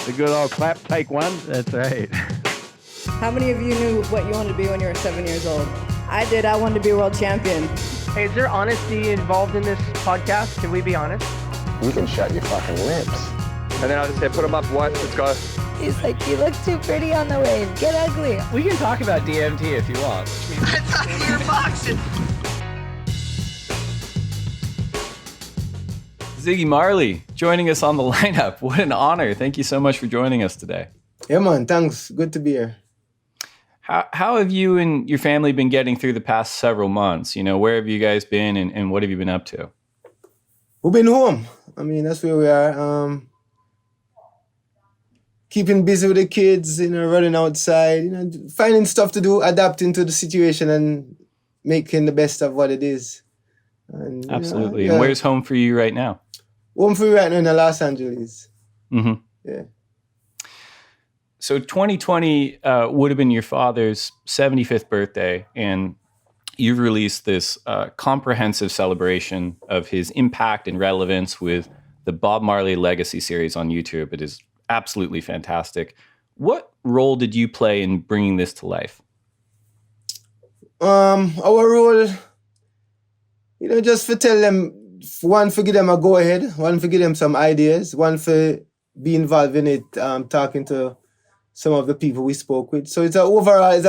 The good old clap, take one. That's right. How many of you knew what you wanted to be when you were 7 years old? I did. I wanted to be a world champion. Hey, is there honesty involved in this podcast? Can we be honest? You can shut your fucking lips. And then I just said, put them up, what? Let's go. He's like, you look too pretty on the wave. Get ugly. We can talk about DMT if you want. I thought you were boxing. Ziggy Marley joining us on the lineup. What an honor. Thank you so much for joining us today. Yeah, man. Thanks. Good to be here. How have you and your family been getting through the past several months? You know, where have you guys been and what have you been up to? We've been home. I mean, that's where we are. Keeping busy with the kids, running outside, finding stuff to do, adapting to the situation and making the best of what it is. And, absolutely. And where's home for you right now? Home for you right now in Los Angeles. Mm-hmm. Yeah. So 2020 would have been your father's 75th birthday, and you've released this comprehensive celebration of his impact and relevance with the Bob Marley Legacy series on YouTube. It is absolutely fantastic. What role did you play in bringing this to life? Our role, just for tell them, one, for give them a go ahead, one, for give them some ideas, one, for be involved in it, talking to some of the people we spoke with. So it's an overall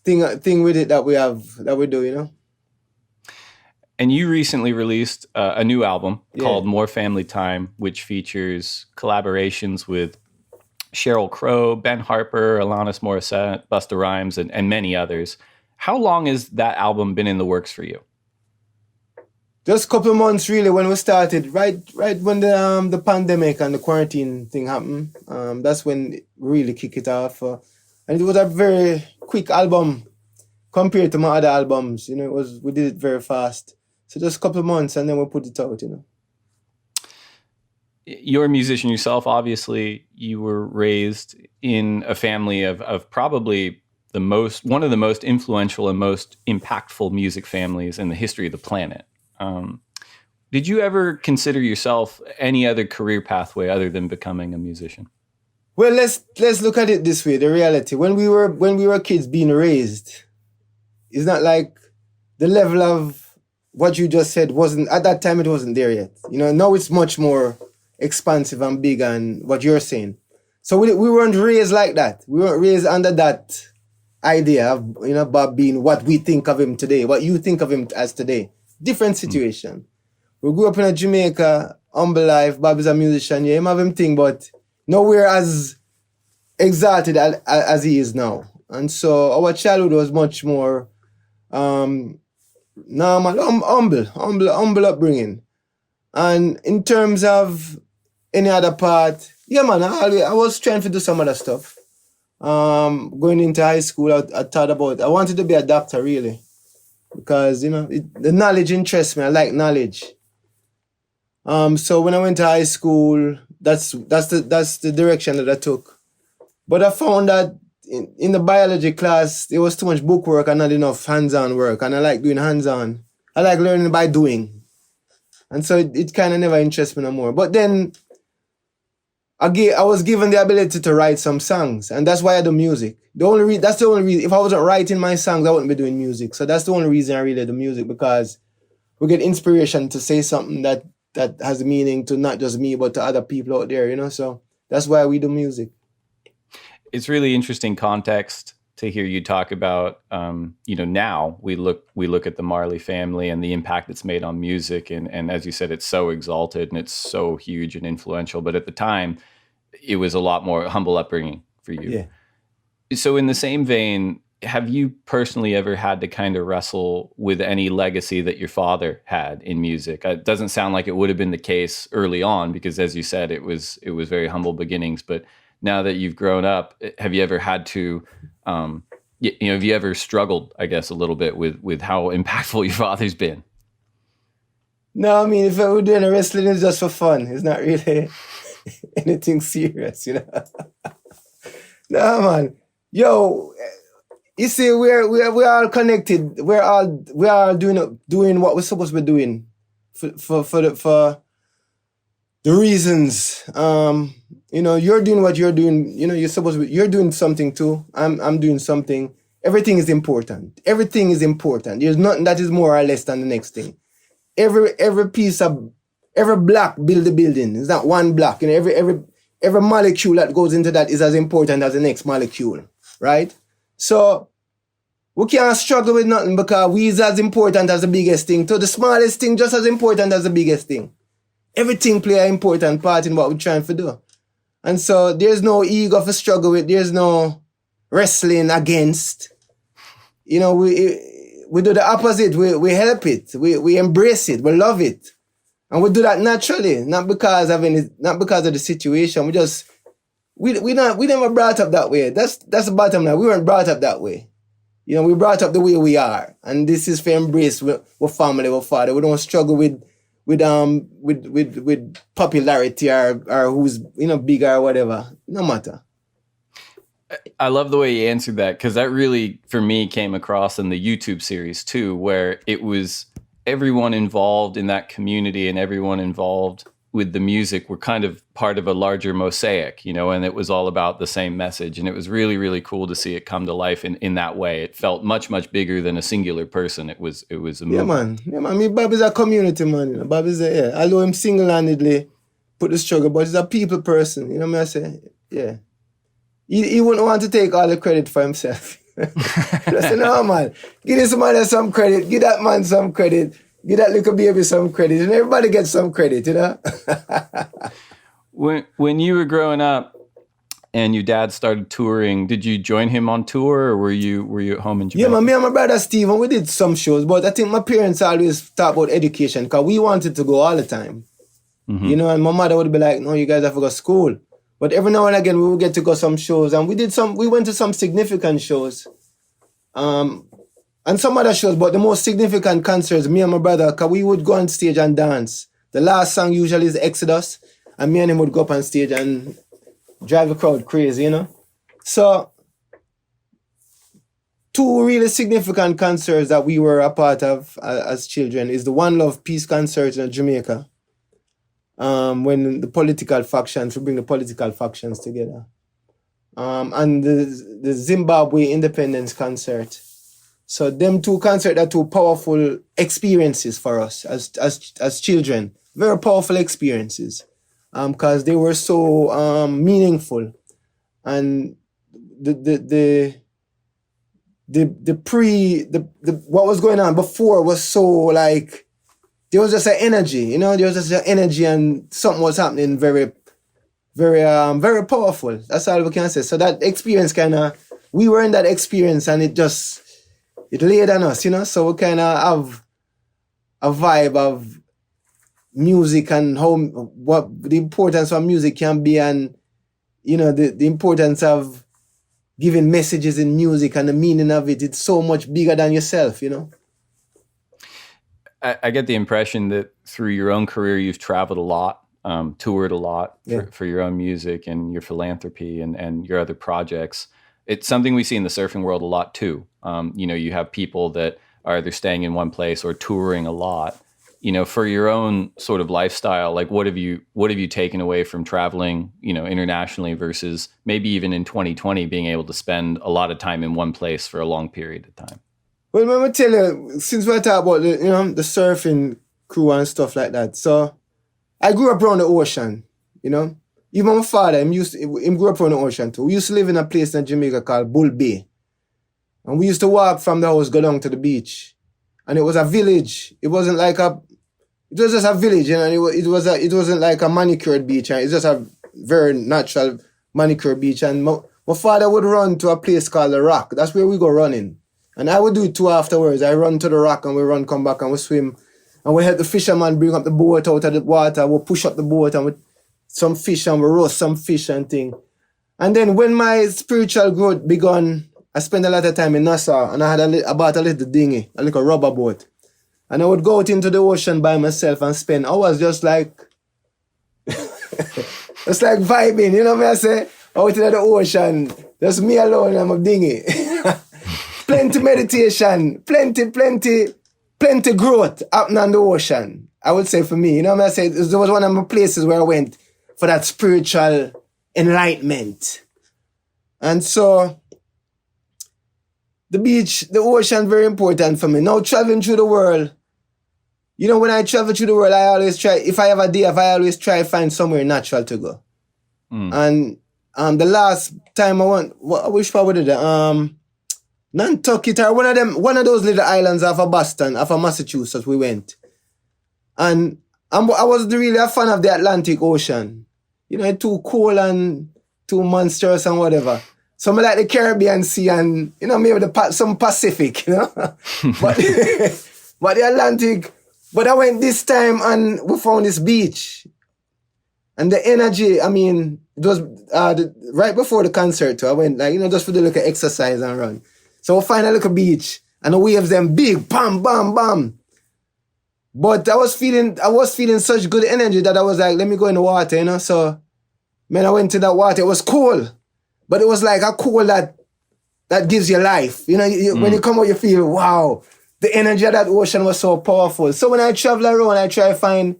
thing with it that we do. And you recently released a new album called More Family Time, which features collaborations with Sheryl Crow, Ben Harper, Alanis Morissette, Busta Rhymes, and many others. How long has that album been in the works for you? Just a couple of months, really, when we started. Right when the pandemic and the quarantine thing happened. That's when it really kicked it off. And it was a very quick album compared to my other albums. We did it very fast. So just a couple of months, and then we put it out. You're a musician yourself. Obviously, you were raised in a family of probably one of the most influential and most impactful music families in the history of the planet. Did you ever consider yourself any other career pathway other than becoming a musician? Well, let's look at it this way. The reality, when we were kids being raised, it's not like the level of what you just said wasn't, at that time it wasn't there yet. Now it's much more expansive and big and what you're saying. So we weren't raised like that. We weren't raised under that idea of, Bob being what we think of him today, what you think of him as today. Different situation. We grew up in Jamaica, humble life. Bob is a musician. Yeah, him have him thing, but nowhere as exalted as he is now. And so our childhood was much more normal, humble upbringing. And in terms of any other part, yeah, man, I was trying to do some other stuff. Going into high school, I wanted to be a doctor, really. Because, the knowledge interests me. I like knowledge. So when I went to high school, that's the direction that I took. But I found that in the biology class, there was too much book work and not enough hands-on work. And I like doing hands-on. I like learning by doing. And so it kind of never interests me no more. But then I was given the ability to write some songs. And that's why I do music. That's the only reason. If I wasn't writing my songs, I wouldn't be doing music. So that's the only reason I really do music, because we get inspiration to say something that has meaning to not just me, but to other people out there, So that's why we do music. It's really interesting context to hear you talk about, now we look at the Marley family and the impact it's made on music. And as you said, it's so exalted and it's so huge and influential. But at the time, it was a lot more humble upbringing for you. Yeah. So in the same vein, have you personally ever had to kind of wrestle with any legacy that your father had in music? It doesn't sound like it would have been the case early on, because as you said, it was very humble beginnings. But now that you've grown up, have you ever had to, have you ever struggled, I guess, a little bit with how impactful your father's been? No, I mean, if I were doing a wrestling, it's just for fun. It's not really anything serious, No, man. Yo, you see, we're all connected. We're all doing what we're supposed to be doing for the the reasons. You're doing what you're doing. You're doing something too. I'm doing something. Everything is important. Everything is important. There's nothing that is more or less than the next thing. Every piece of every block build the building. It's not one block. Every molecule that goes into that is as important as the next molecule, right? So we can't struggle with nothing because we is as important as the biggest thing. To the smallest thing, just as important as the biggest thing. Everything play an important part in what we're trying to do. And so there's no ego for struggle with. There's no wrestling against. We do the opposite. We help it. We embrace it. We love it. And we do that naturally, not because of the situation. We never brought up that way. That's the bottom line. We weren't brought up that way. We brought up the way we are. And this is for embrace with family, with father. We don't struggle with popularity or who's bigger or whatever. No matter. I love the way you answered that, because that really, for me, came across in the YouTube series too, where it was everyone involved in that community and everyone involved with the music were kind of part of a larger mosaic, and it was all about the same message. And it was really, really cool to see it come to life in that way. It felt much, much bigger than a singular person. It was a movement. Yeah, man. Me, Bob is a community man. Bob is although him single-handedly put the struggle, but he's a people person. You know what I say? Yeah. He wouldn't want to take all the credit for himself. I said, no, man. Give this man some credit. Give that man some credit. Give that little baby some credit. And everybody gets some credit, When you were growing up and your dad started touring, did you join him on tour, or were you at home in Jamaica? Yeah, man. Me and my brother Steve, we did some shows. But I think my parents always talk about education because we wanted to go all the time. Mm-hmm. And my mother would be like, no, you guys have to go to school. But every now and again, we would get to go some shows. And we went to some significant shows. And some other shows, but the most significant concerts, me and my brother, because we would go on stage and dance. The last song usually is Exodus. And me and him would go up on stage and drive the crowd crazy, So, two really significant concerts that we were a part of as children is the One Love Peace concert in Jamaica. When the political factions, we bring the political factions together. And the Zimbabwe independence concert. So them two concerts are two powerful experiences for us as children. Very powerful experiences. Because they were so meaningful. And the what was going on before was so like, there was just an energy, there was just an energy and something was happening very, very, very powerful. That's all we can say. So that experience we were in that experience and it laid on us, so we kind of have a vibe of music and what the importance of music can be and, the importance of giving messages in music and the meaning of it. It's so much bigger than yourself, I get the impression that through your own career, you've traveled a lot, toured a lot for your own music and your philanthropy and your other projects. It's something we see in the surfing world a lot too. You have people that are either staying in one place or touring a lot. For your own sort of lifestyle, like what have you taken away from traveling, internationally versus maybe even in 2020 being able to spend a lot of time in one place for a long period of time? Well, let me tell you, since we're talking about the surfing crew and stuff like that. So I grew up around the ocean, Even my father, he grew up around the ocean too. We used to live in a place in Jamaica called Bull Bay. And we used to walk from the house, go down to the beach. And it was a village. It was just a village, it wasn't like a manicured beach. It's just a very natural manicured beach. And my father would run to a place called the Rock. That's where we go running. And I would do it too afterwards. I run to the Rock and we come back and we swim. And we help the fisherman bring up the boat out of the water. We push up the boat and we some fish and we roast some fish and thing. And then when my spiritual growth began, I spent a lot of time in Nassau and I bought a little dinghy, a little rubber boat. And I would go out into the ocean by myself and spend hours just like vibing, what I say? Out into the ocean, just me alone and my dinghy. Plenty meditation, plenty growth happening on the ocean. I would say for me, you know what I say? It was one of my places where I went for that spiritual enlightenment. And so the beach, the ocean, very important for me. Now traveling through the world, you know, when I travel through the world, I always try, if I have a day off, I always try to find somewhere natural to go. And the last time I went, which part was it? Nantucket, or one of those little islands off of Boston, off of Massachusetts, we went. And I wasn't really a fan of the Atlantic Ocean. You know, it's too cold and too monstrous and whatever. So I like the Caribbean Sea and, you know, maybe some Pacific, you know. but the Atlantic, but I went this time and we found this beach. And the energy, I mean, it was right before the concert too. I went, like, you know, just for the little exercise and run. So we find a little beach and the waves them big, bam, bam, bam. But I was feeling such good energy that I was like, let me go in the water, you know. So, man, I went to that water. It was cool, but it was like a cool that gives you life. You know, when you come out, you feel, wow, the energy of that ocean was so powerful. So when I travel around, I try to find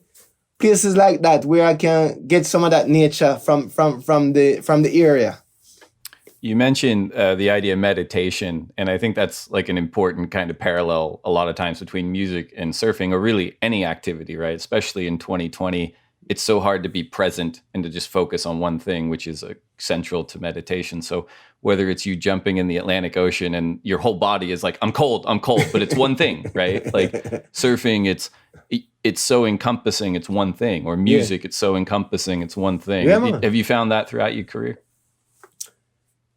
places like that where I can get some of that nature from the area. You mentioned the idea of meditation, and I think that's like an important kind of parallel a lot of times between music and surfing, or really any activity, right? Especially in 2020, it's so hard to be present and to just focus on one thing, which is central to meditation. So whether it's you jumping in the Atlantic Ocean and your whole body is like, I'm cold, but it's one thing, right? Like surfing, it's so encompassing, it's one thing. Or music, it's so encompassing, it's one thing. Yeah, have you found that throughout your career?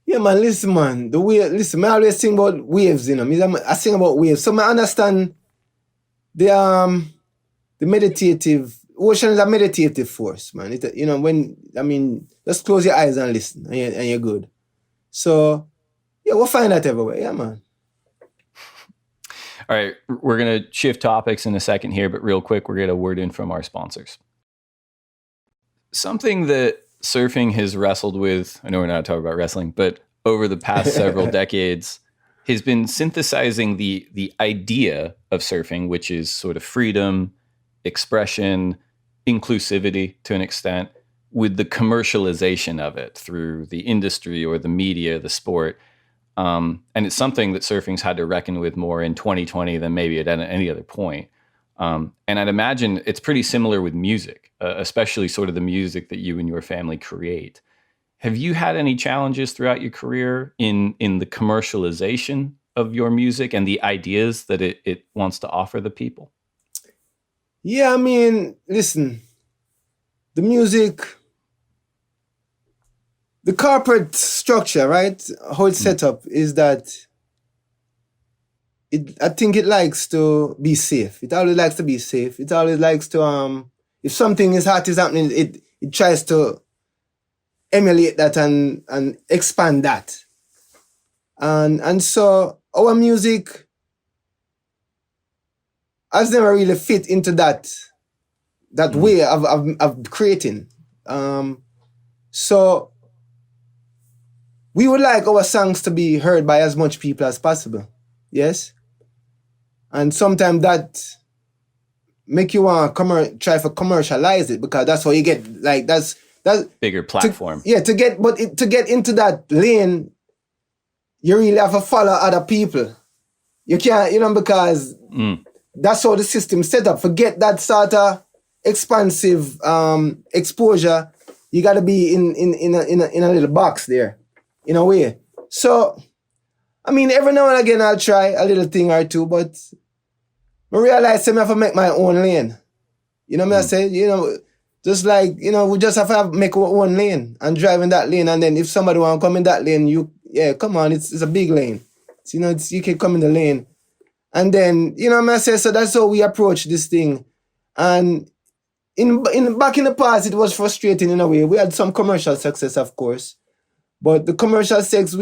Yeah, man, listen, man. I always sing about waves, you know. I sing about waves. So I understand the meditative, ocean is a meditative force, man. You know, just close your eyes and listen, and you're good. So, yeah, we'll find that everywhere. Yeah, man. All right, we're going to shift topics in a second here, but real quick, we're going to get a word in from our sponsors. Something that surfing has wrestled with, I know we're not talking about wrestling, but over the past several decades, has been synthesizing the idea of surfing, which is sort of freedom, expression, inclusivity to an extent, with the commercialization of it through the industry or the media, the sport. And it's something that surfing's had to reckon with more in 2020 than maybe at any other point. And I'd imagine it's pretty similar with music, especially sort of the music that you and your family create. Have you had any challenges throughout your career in the commercialization of your music and the ideas that it wants to offer the people? Yeah, I mean, listen, the music, the corporate structure, right? How it's set up is that I think it likes to be safe. It always likes to be safe. It always likes to, if something is happening, it tries to emulate that and expand that. And so our music has never really fit into that way of creating. So we would like our songs to be heard by as much people as possible. Yes? And sometimes that make you want to try to commercialize it, because that's how you get, like, that's bigger platform. To get into that lane, you really have to follow other people. You can't, you know, because that's how the system's set up. Forget that sort of expansive exposure. You got to be in a little box there, in a way. So, I mean, every now and again I'll try a little thing or two, but I realize I have to make my own lane. You know what I say? You know, just like, you know, we just have to make our own lane and drive in that lane. And then if somebody want to come in that lane, come on, it's a big lane. So, you know, you can come in the lane. And then, you know what I say? So that's how we approach this thing. And back in the past, it was frustrating in a way. We had some commercial success, of course. But the commercial success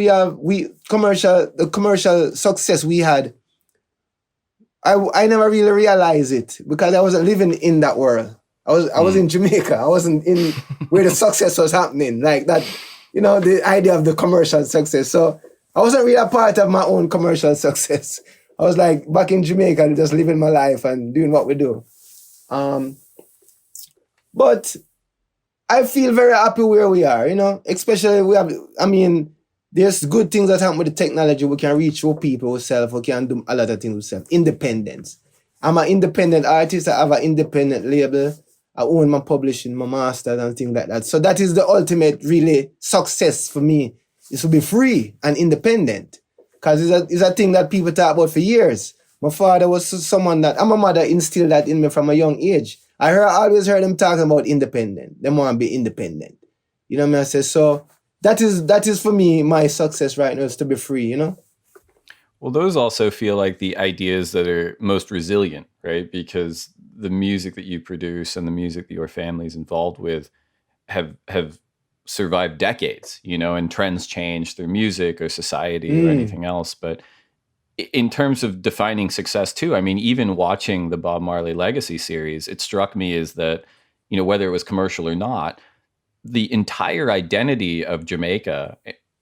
we had, I never really realized it because I wasn't living in that world. I was in Jamaica. I wasn't in where the success was happening. Like that, you know, the idea of the commercial success. So I wasn't really a part of my own commercial success. I was like back in Jamaica, just living my life and doing what we do. But I feel very happy where we are, especially there's good things that happen with the technology. We can reach our people ourselves. We can do a lot of things ourselves. Independence. I'm an independent artist. I have an independent label. I own my publishing, my masters and things like that. So that is the ultimate really success for me, is to be free and independent. Because it's a thing that people talk about for years. My father was someone that, and my mother instilled that in me from a young age. I always heard them talking about independent. They want to be independent. You know what I mean? I say, so that is for me, my success right now is to be free, Well, those also feel like the ideas that are most resilient, right? Because the music that you produce and the music that your family's involved with have survived decades, and trends change through music or society or anything else. But in terms of defining success too, I mean, even watching the Bob Marley Legacy series, it struck me as that, whether it was commercial or not, the entire identity of Jamaica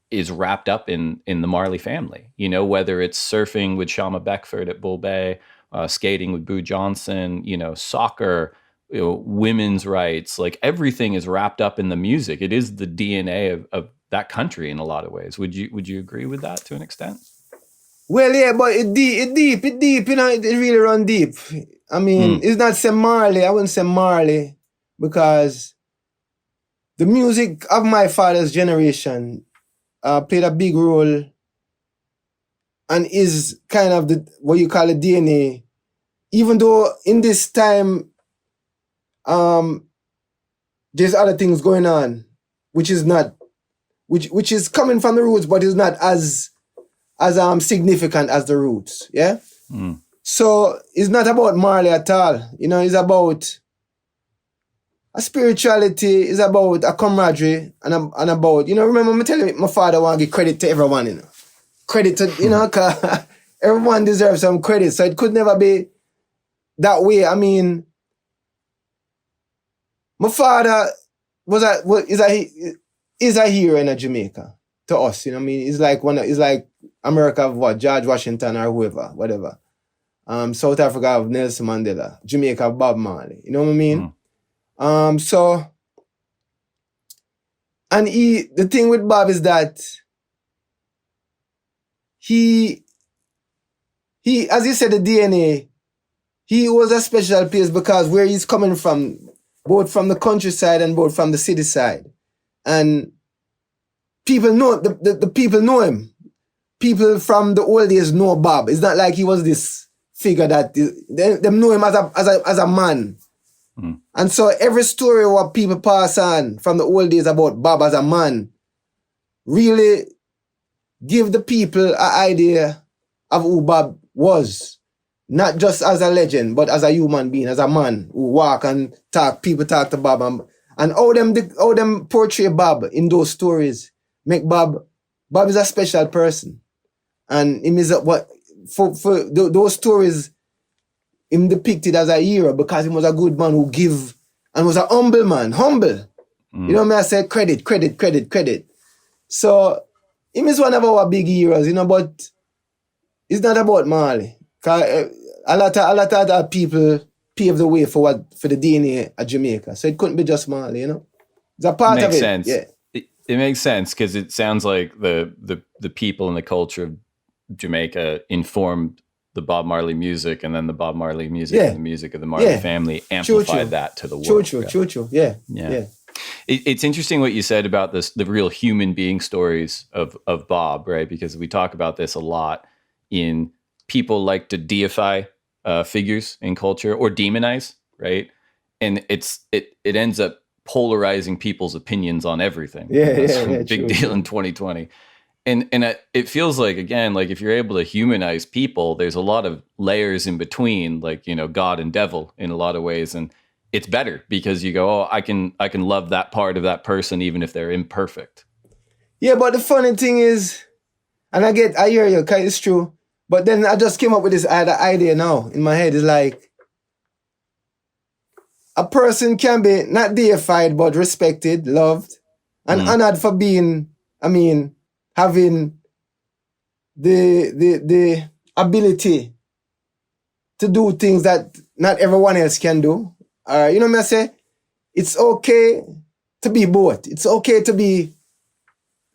is wrapped up in the Marley family, whether it's surfing with Shama Beckford at Bull Bay, skating with Boo Johnson, soccer, women's rights, like everything is wrapped up in the music. It is the DNA of that country in a lot of ways. Would you agree with that to an extent? Well, yeah, but it deep, it really run deep. I mean, it's not say Marley, I wouldn't say Marley, because the music of my father's generation played a big role and is kind of what you call the DNA. Even though in this time, there's other things going on, which is coming from the roots, but is not as significant as the roots. Yeah. So it's not about Marley at all. It's about a spirituality, it's about a camaraderie, and about, remember me telling you, my father want to give credit to everyone, Credit to, because everyone deserves some credit. So it could never be that way. I mean, my father is a hero in Jamaica to us. I mean, he's like America of what? George Washington or whoever, whatever. South Africa of Nelson Mandela, Jamaica of Bob Marley. You know what I mean? The thing with Bob is that he, as you said, the DNA, he was a special place because where he's coming from, both from the countryside and both from the city side. And people know, the people know him. People from the old days know Bob. It's not like he was this figure that, them know him as a man. And so every story what people pass on from the old days about Bob as a man really give the people an idea of who Bob was. Not just as a legend, but as a human being, as a man who walk and talk. People talk to Bob and how them portray Bob in those stories make Bob is a special person. And him is those stories, him depicted as a hero because he was a good man who give and was a humble man, humble. You know what I say? Credit. So him is one of our big heroes, but it's not about Marley. Cause a lot of other people paved the way for the DNA of Jamaica. So it couldn't be just Marley, It's a part of it. Makes sense. Yeah. It makes sense because it sounds like the people and the culture of Jamaica informed the Bob Marley music, and then the Bob Marley music and the music of the Marley family amplified that to the world. True. Yeah. It's interesting what you said about the real human being stories of Bob, right? Because we talk about this a lot in people like to deify figures in culture or demonize, right? And it ends up polarizing people's opinions on everything. That's a big deal in 2020. And it feels like, again, like if you're able to humanize people, there's a lot of layers in between, like, God and devil in a lot of ways. And it's better because you go, oh, I can love that part of that person, even if they're imperfect. Yeah, but the funny thing is, and I hear you, because it's true. But then I just came up with this idea now in my head. It's like, a person can be not deified, but respected, loved, and honored for being, having the ability to do things that not everyone else can do. You know what I say? It's okay to be both. It's okay to be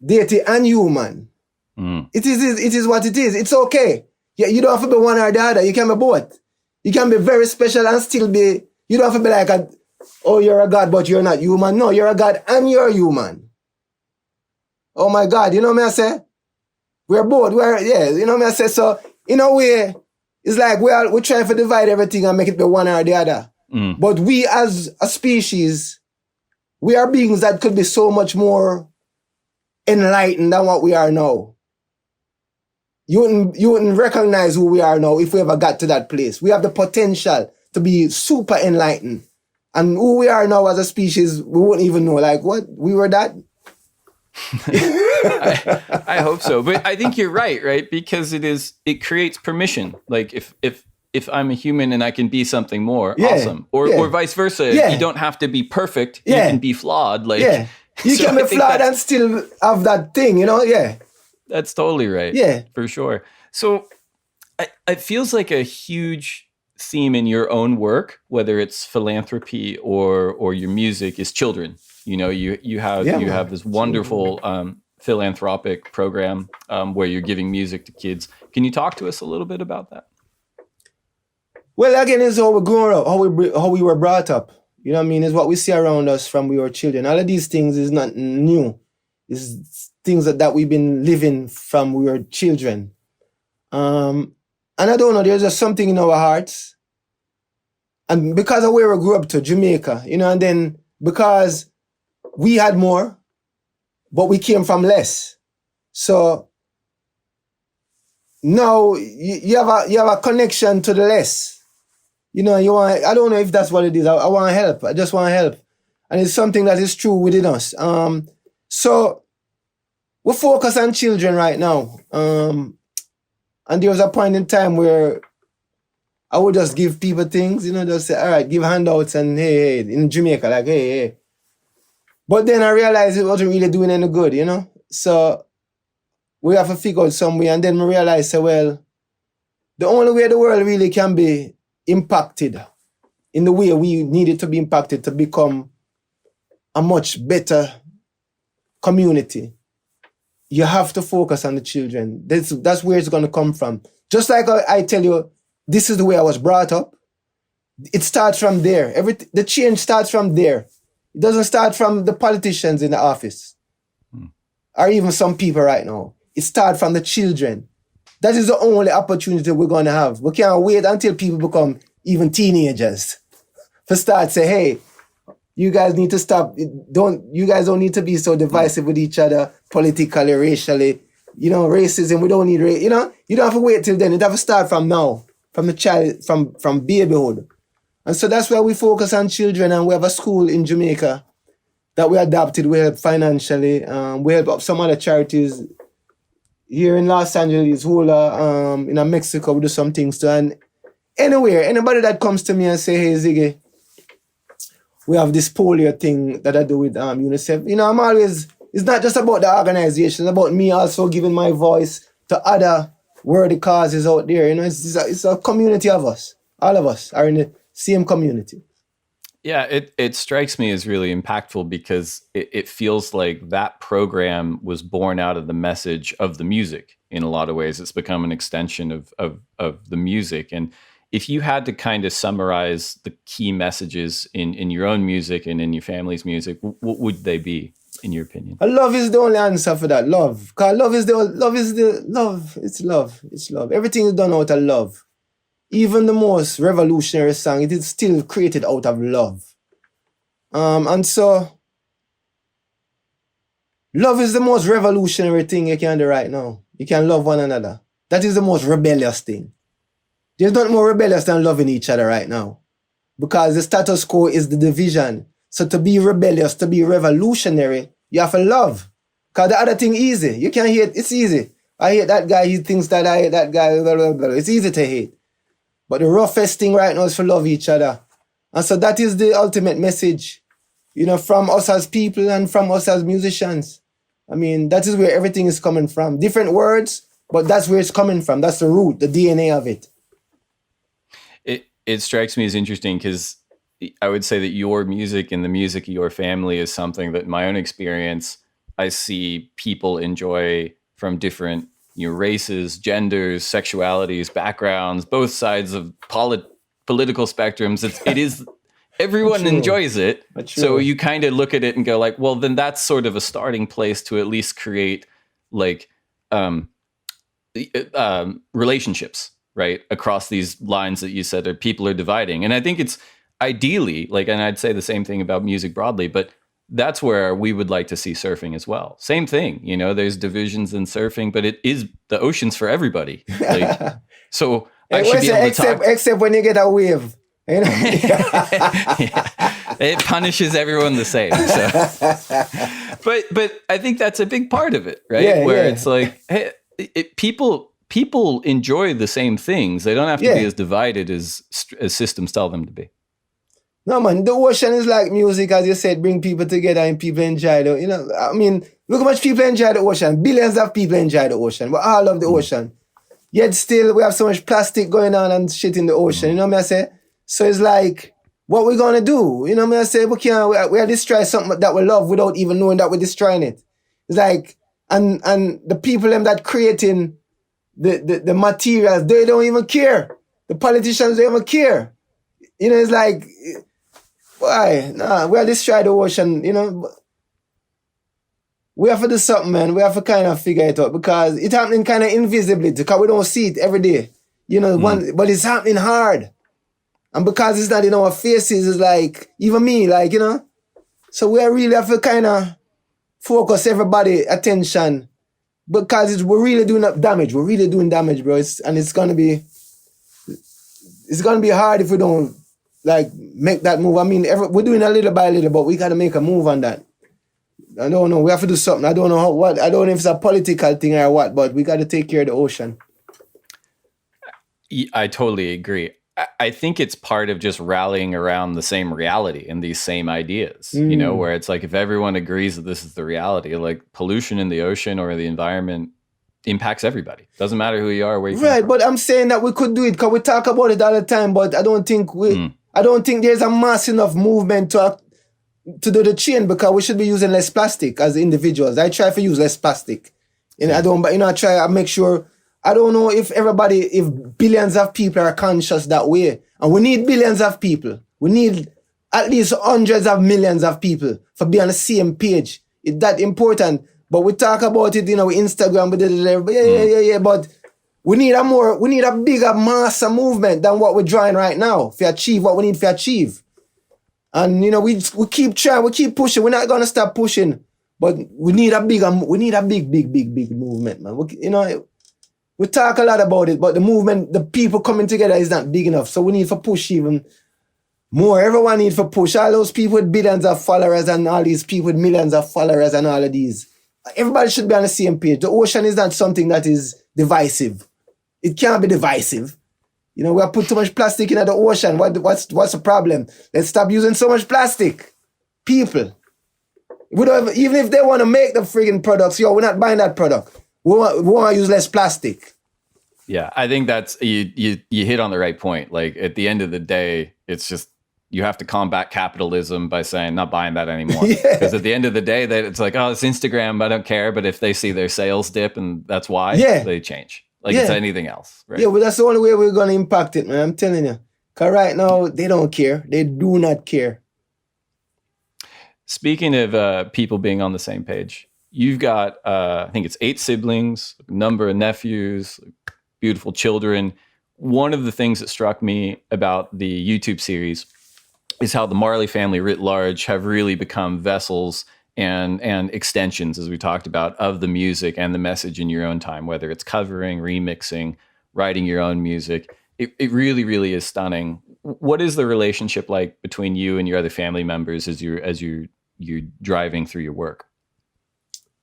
deity and human. It is what it is. It's okay. Yeah, you don't have to be one or the other. You can be both. You can be very special and still be, you don't have to be like you're a God, but you're not human. No, you're a God and you're human. Oh my God, you know what I say? We're both. You know what I say? So, in a way, it's like we're trying to divide everything and make it be one or the other. But we as a species, we are beings that could be so much more enlightened than what we are now. You wouldn't recognize who we are now if we ever got to that place. We have the potential to be super enlightened. And who we are now as a species, we wouldn't even know. Like, what? We were that? I hope so. But I think you're right? Because it creates permission. Like if I'm a human and I can be something more, awesome. Or vice versa. You don't have to be perfect. You can be flawed. Like you can be flawed and still have that thing, you know? Yeah. That's totally right. Yeah. For sure. So it feels like a huge theme in your own work, whether it's philanthropy or your music, is children. You know, you have this wonderful philanthropic program where you're giving music to kids. Can you talk to us a little bit about that? Well, again, it's how we grew up, how we were brought up. You know what I mean? It's what we see around us from we were children. All of these things is not new. It's things that we've been living from we were children. And I don't know, there's just something in our hearts. And because of where we grew up to, Jamaica, you know, and then because we had more, but we came from less. So now you have a connection to the less. You know, I don't know if that's what it is. I want to help. I just want to help. And it's something that is true within us. So we focus on children right now. And there was a point in time where I would just give people things, you know, just say, all right, give handouts and hey, in Jamaica, like, hey. But then I realized it wasn't really doing any good, you know? So we have to figure out some way. And then we realized, well, the only way the world really can be impacted in the way we need it to be impacted to become a much better community, you have to focus on the children. That's where it's going to come from. Just like I tell you, this is the way I was brought up. It starts from there. The change starts from there. It doesn't start from the politicians in the office or even some people right now. It starts from the children. That is the only opportunity we're going to have. We can't wait until people become even teenagers to start say, hey, you guys need to stop. You guys don't need to be so divisive with each other, politically, racially. You know, racism, we don't need you know, you don't have to wait till then. It have to start from now, from the child, from babyhood. And so that's why we focus on children, and we have a school in Jamaica that we adopted. We help financially. We help some other charities here in Los Angeles, Hula, in Mexico. We do some things too. And anywhere, anybody that comes to me and say, hey, Ziggy, we have this polio thing that I do with UNICEF. You know, I'm always, it's not just about the organization, it's about me also giving my voice to other worthy causes out there. You know, it's a community of us. All of us are in the same community. Yeah, it strikes me as really impactful because it feels like that program was born out of the message of the music in a lot of ways. It's become an extension of the music. And if you had to kind of summarize the key messages in your own music and in your family's music, what would they be, in your opinion? Love is the only answer for that. Love. Because love. It's love. Everything is done out of love. Even the most revolutionary song, it is still created out of love. And so, love is the most revolutionary thing you can do right now. You can love one another. That is the most rebellious thing. There's nothing more rebellious than loving each other right now. Because the status quo is the division. So to be rebellious, to be revolutionary, you have to love. Because the other thing easy. You can hate, it's easy. I hate that guy, he thinks that I hate that guy, blah, blah, blah. It's easy to hate. But the roughest thing right now is to love each other. And so that is the ultimate message, you know, from us as people and from us as musicians. I mean, that is where everything is coming from. Different words, but that's where it's coming from. That's the root, the DNA of it. It strikes me as interesting because I would say that your music and the music of your family is something that in my own experience, I see people enjoy from different races, genders, sexualities, backgrounds, both sides of political spectrums. It is everyone enjoys it. So you kind of look at it and go like, well, then that's sort of a starting place to at least create like relationships, right? Across these lines that you said people are dividing. And I think it's ideally like, and I'd say the same thing about music broadly, but that's where we would like to see surfing as well. Same thing, there's divisions in surfing, but it is the ocean's for everybody. Like, so I should be able to talk. Except when you get a wave. Yeah. It punishes everyone the same. So. But I think that's a big part of it, right? It's like, hey, people enjoy the same things. They don't have to be as divided as systems tell them to be. No, man, the ocean is like music, as you said, bring people together and people enjoy it. I mean, look how much people enjoy the ocean. Billions of people enjoy the ocean. We all love the ocean. Yet still, we have so much plastic going on and shit in the ocean. You know what I say? So it's like, what we gonna do? You know what I say? We are destroy something that we love without even knowing that we're destroying it. It's like, and the people them that creating the materials, they don't even care. The politicians don't even care. It's like, why? Nah, we are destroy the ocean, We have to do something, man. We have to kind of figure it out because it's happening kind of invisibly because we don't see it every day. But it's happening hard. And because it's not in our faces, it's like, even me, like, So we really have to kind of focus everybody attention because we're really doing damage. We're really doing damage, bro. It's going to be hard if we don't, like, make that move. I mean, we're doing a little by little, but we got to make a move on that. I don't know. We have to do something. I don't know I don't know if it's a political thing or what, but we got to take care of the ocean. I totally agree. I think it's part of just rallying around the same reality and these same ideas, where it's like if everyone agrees that this is the reality, like pollution in the ocean or the environment impacts everybody. Doesn't matter who you are, where you come from. But I'm saying that we could do it because we talk about it all the time, but I don't think there's a mass enough movement to do the change because we should be using less plastic as individuals. I try to use less plastic. I make sure. I don't know if billions of people are conscious that way. And we need billions of people. We need at least hundreds of millions of people for being on the same page. It's that important. But we talk about it, with Instagram, but we need a bigger mass movement than what we're drawing right now to achieve what we need to achieve. And, we keep trying, we keep pushing. We're not going to stop pushing. But we need a big movement, man. We talk a lot about it, but the movement, the people coming together is not big enough. So we need to push even more. Everyone needs to push. All those people with billions of followers and all these people with millions of followers and all of these. Everybody should be on the same page. The ocean is not something that is divisive. It can't be divisive. We have put too much plastic in the ocean. What's the problem? Let's stop using so much plastic. People. Even if they want to make the friggin' products, we're not buying that product. We want to use less plastic. Yeah, I think that's you hit on the right point. Like at the end of the day, it's just you have to combat capitalism by saying not buying that anymore. Because at the end of the day, that it's like, oh, it's Instagram, I don't care. But if they see their sales dip and that's why, they change. Like it's anything else, right? Yeah, but that's the only way we're going to impact it, man. I'm telling you. Because right now, they don't care. They do not care. Speaking of people being on the same page, you've got, I think it's 8 siblings, a number of nephews, beautiful children. One of the things that struck me about the YouTube series is how the Marley family writ large have really become vessels and extensions, as we talked about, of the music and the message in your own time, whether it's covering, remixing, writing your own music. It really, really is stunning. What is the relationship like between you and your other family members as you're driving through your work?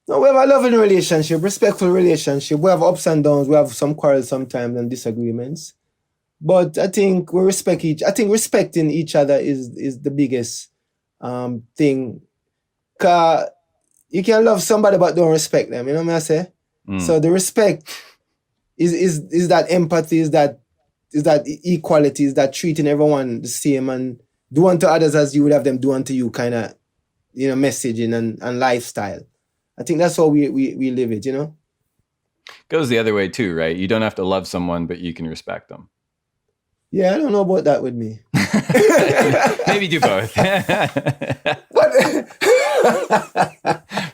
No, we have a loving relationship, respectful relationship. We have ups and downs. We have some quarrels sometimes and disagreements. But I think we respect I think respecting each other is the biggest thing. Because you can love somebody but don't respect them. You know what I say? So the respect is that empathy, is that equality, is that treating everyone the same and do unto others as you would have them do unto you kind of, messaging and lifestyle. I think that's how we live it, Goes the other way too, right? You don't have to love someone, but you can respect them. Yeah, I don't know about that with me. Maybe do both.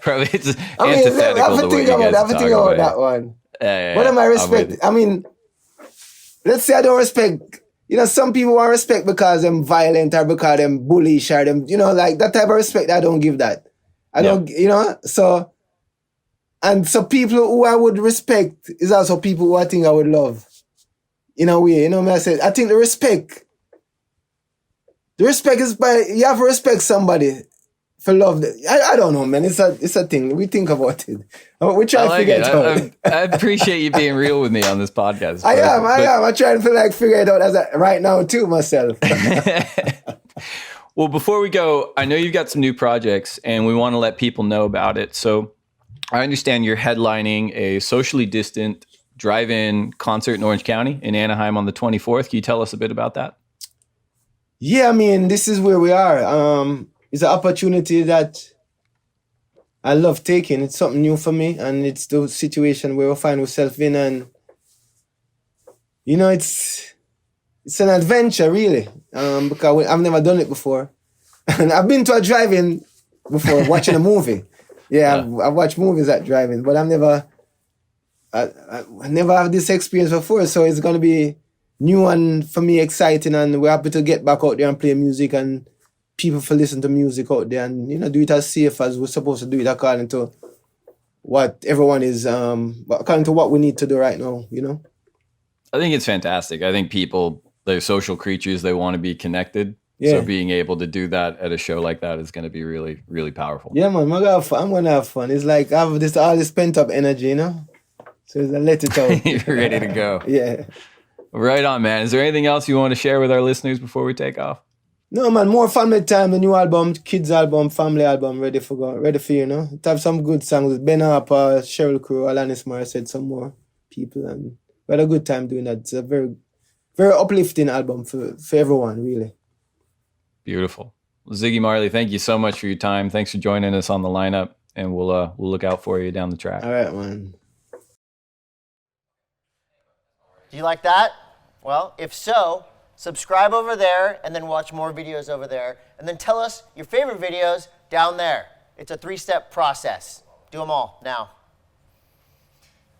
Probably it's antithetical to what you guys have to think about that one. What am I respect? I mean, let's say I don't respect. Some people want respect because they're violent or because they're bullish or them. Like that type of respect. I don't give that. I don't. So. And so people who I would respect is also people who I think I would love. In a way, I said, I think the respect is you have to respect somebody for love. I don't know, man. It's a thing. We think about it. We try to figure it out. I appreciate you being real with me on this podcast. I am. I'm trying to figure it out right now too myself. Well, before we go, I know you've got some new projects and we want to let people know about it. So I understand you're headlining a socially distant drive-in concert in Orange County in Anaheim on the 24th. Can you tell us a bit about that? Yeah, I mean, this is where we are. It's an opportunity that I love taking. It's something new for me, and it's the situation where we find ourselves in, and it's an adventure, really, because I've never done it before, and I've been to a drive-in before watching a movie. Yeah, I've watched movies at drive-in, but I never had this experience before, so it's gonna be new and for me exciting, and we're happy to get back out there and play music and people for listen to music out there and do it as safe as we're supposed to do it according to what everyone is according to what we need to do right now. I think it's fantastic. I think people, they're social creatures, they want to be connected. Yeah. So being able to do that at a show like that is going to be really, really powerful. Yeah, man, I'm gonna have fun. It's like I have all this pent up energy, so I let it out. You're ready to go. Yeah. Right on, man. Is there anything else you want to share with our listeners before we take off? No, man, more family time. The new album, kids album, family album, ready for you. It have some good songs. Ben Harper, Cheryl Crow, Alanis Morissette, some more people, and we had a good time doing that. It's a very, very uplifting album for everyone, really. Beautiful. Well, Ziggy Marley, thank you so much for your time. Thanks for joining us on the lineup, and we'll look out for you down the track. All right, man. Do you like that? Well, if so, subscribe over there and then watch more videos over there. And then tell us your favorite videos down there. It's a 3-step process. Do them all now.